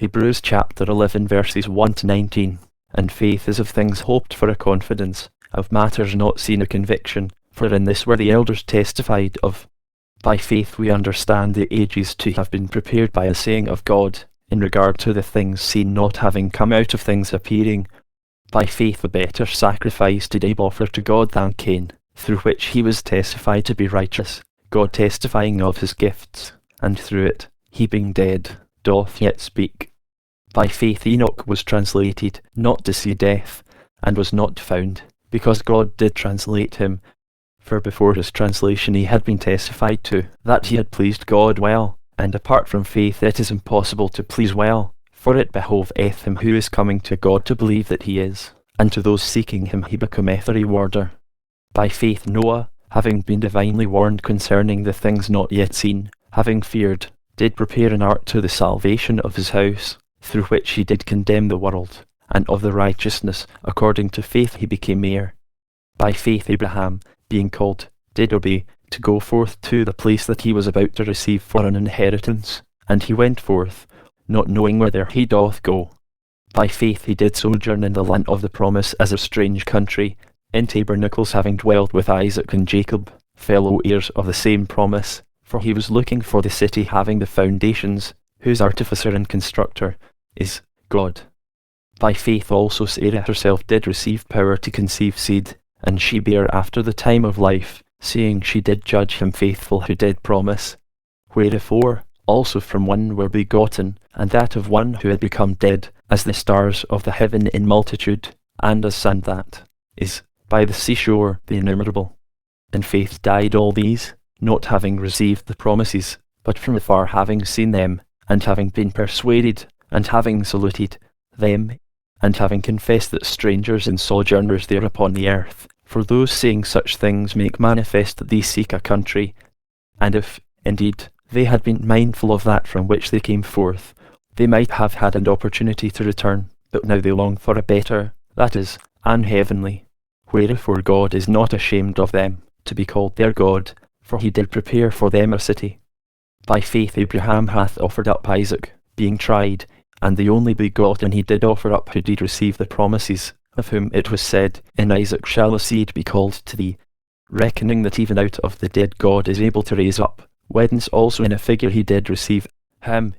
Hebrews chapter 11 verses 1 to 19. And faith is of things hoped for, a confidence, of matters not seen, a conviction, for in this were the elders testified of. By faith we understand the ages to have been prepared by a saying of God, in regard to the things seen not having come out of things appearing. By faith a better sacrifice did Abel offer to God than Cain, through which he was testified to be righteous, God testifying of his gifts, and through it, he being dead, doth yet speak. By faith Enoch was translated, not to see death, and was not found, because God did translate him. For before his translation he had been testified to, that he had pleased God well, and apart from faith it is impossible to please well, for it behoveth him who is coming to God to believe that he is, and to those seeking him he becometh a rewarder. By faith Noah, having been divinely warned concerning the things not yet seen, having feared, did prepare an ark to the salvation of his house, through which he did condemn the world, and of the righteousness according to faith he became heir. By faith Abraham, being called, did obey, to go forth to the place that he was about to receive for an inheritance, and he went forth, not knowing whither he doth go. By faith he did sojourn in the land of the promise as a strange country, in tabernacles, having dwelt with Isaac and Jacob, fellow-heirs of the same promise, for he was looking for the city having the foundations, whose artificer and constructor is God. By faith also Sarah herself did receive power to conceive seed, and she bare after the time of life, seeing she did judge him faithful who did promise. Wherefore also from one were begotten, and that of one who had become dead, as the stars of the heaven in multitude, and as sand that is by the seashore the innumerable. In faith died all these, not having received the promises, but from afar having seen them, and having been persuaded, and having saluted them, and having confessed that strangers and sojourners there upon the earth. For those saying such things make manifest that they seek a country. And if, indeed, they had been mindful of that from which they came forth, they might have had an opportunity to return, but now they long for a better, that is, an heavenly. Wherefore God is not ashamed of them, to be called their God, for he did prepare for them a city. By faith Abraham hath offered up Isaac, being tried, and the only begotten he did offer up, who did receive the promises, of whom it was said, In Isaac shall a seed be called to thee, reckoning that even out of the dead God is able to raise up, whence also in a figure he did receive him,